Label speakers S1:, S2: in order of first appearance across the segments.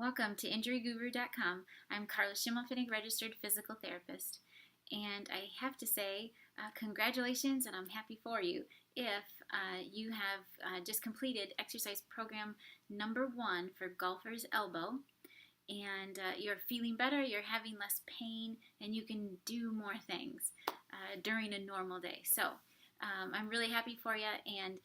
S1: Welcome to InjuryGuru.com. I'm Carla Schimmelfinnig, registered physical therapist, and I have to say congratulations, and I'm happy for you if you have just completed exercise program number 1 for golfer's elbow, and you're feeling better, you're having less pain, and you can do more things during a normal day. So I'm really happy for you, and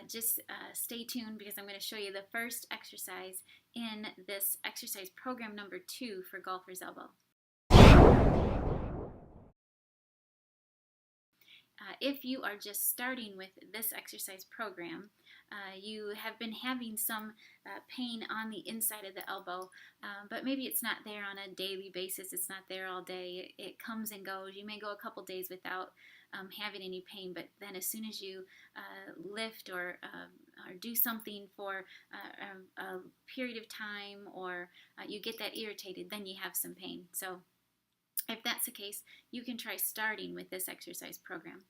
S1: just stay tuned because I'm going to show you the first exercise in this exercise program number 2 for golfer's elbow. If you are just starting with this exercise program, you have been having some pain on the inside of the elbow, but maybe it's not there on a daily basis, it's not there all day, it comes and goes. You may go a couple days without having any pain, but then as soon as you lift or do something for a period of time, or you get that irritated, then you have some pain. So if that's the case, you can try starting with this exercise program.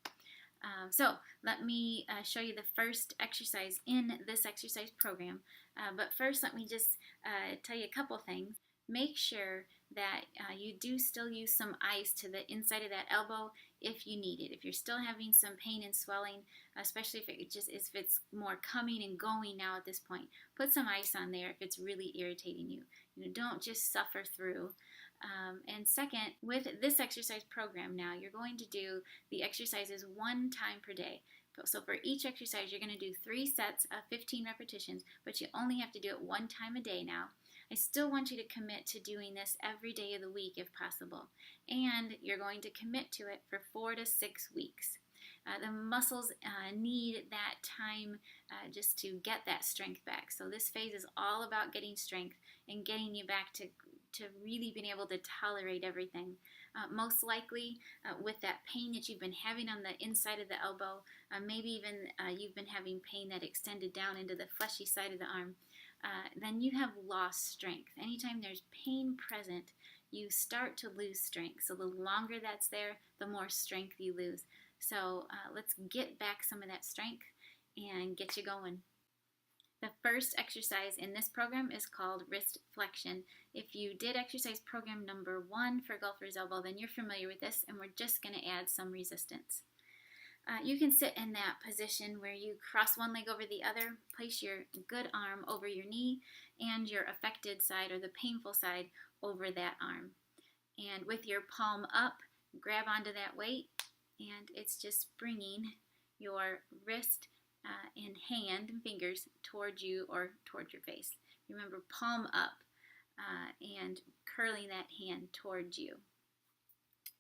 S1: So let me show you the first exercise in this exercise program. But first, let me just tell you a couple things. Make sure that you do still use some ice to the inside of that elbow if you need it. If you're still having some pain and swelling, especially if it's more coming and going now at this point, put some ice on there if it's really irritating you. Don't just suffer through. And second, with this exercise program now, you're going to do the exercises 1 time per day. So for each exercise, you're going to do 3 sets of 15 repetitions, but you only have to do it 1 time a day now. I still want you to commit to doing this every day of the week if possible. And you're going to commit to it for 4 to 6 weeks. The muscles need that time just to get that strength back. So this phase is all about getting strength and getting you back to really being able to tolerate everything. Most likely with that pain that you've been having on the inside of the elbow, maybe even you've been having pain that extended down into the fleshy side of the arm, then you have lost strength. Anytime there's pain present, you start to lose strength. So the longer that's there, the more strength you lose. So let's get back some of that strength and get you going. The first exercise in this program is called wrist flexion. If you did exercise program number 1 for golfer's elbow, then you're familiar with this, and we're just going to add some resistance. You can sit in that position where you cross one leg over the other, place your good arm over your knee, and your affected side or the painful side over that arm. And with your palm up, grab onto that weight, and it's just bringing your wrist and hand and fingers towards you or towards your face. Remember, palm up and curling that hand towards you.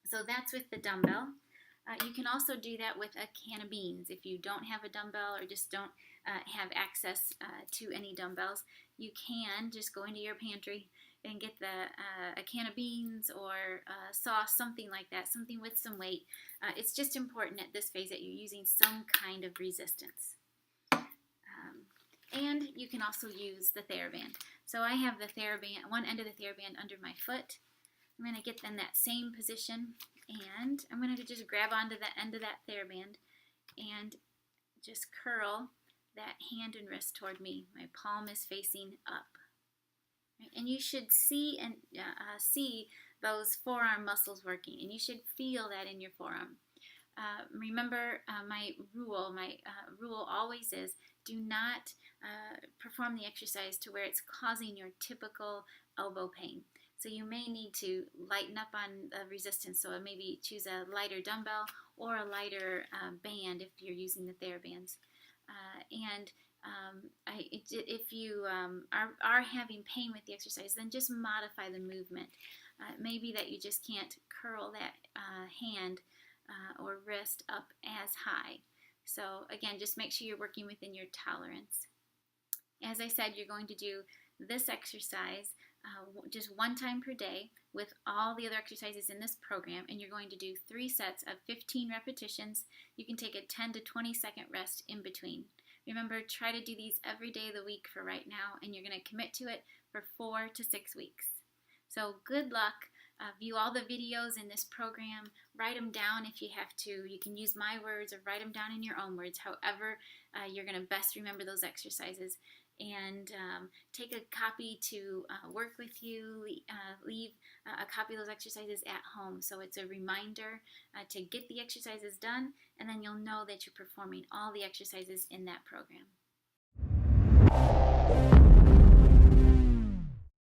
S1: So that's with the dumbbell. You can also do that with a can of beans. If you don't have a dumbbell or just don't have access to any dumbbells, you can just go into your pantry and get a can of beans or sauce, something like that, something with some weight. It's just important at this phase that you're using some kind of resistance. And you can also use the TheraBand. So I have the TheraBand, one end of the TheraBand under my foot. I'm going to get in that same position, and I'm going to just grab onto the end of that TheraBand and just curl that hand and wrist toward me. My palm is facing up. And you should see those forearm muscles working, and you should feel that in your forearm. Remember, my rule always is do not perform the exercise to where it's causing your typical elbow pain. So you may need to lighten up on the resistance. So maybe choose a lighter dumbbell or a lighter band if you're using the TheraBands. If you are having pain with the exercise, then just modify the movement. Maybe that you just can't curl that hand or wrist up as high. So again, just make sure you're working within your tolerance. As I said, you're going to do this exercise just 1 time per day with all the other exercises in this program, and you're going to do 3 sets of 15 repetitions. You can take a 10 to 20 second rest in between. Remember, try to do these every day of the week for right now, and you're going to commit to it for 4 to 6 weeks. So good luck. View all the videos in this program. Write them down if you have to. You can use my words or write them down in your own words, however you're going to best remember those exercises. and take a copy to work with you. Leave a copy of those exercises at home, so it's a reminder to get the exercises done, and then you'll know that you're performing all the exercises in that program.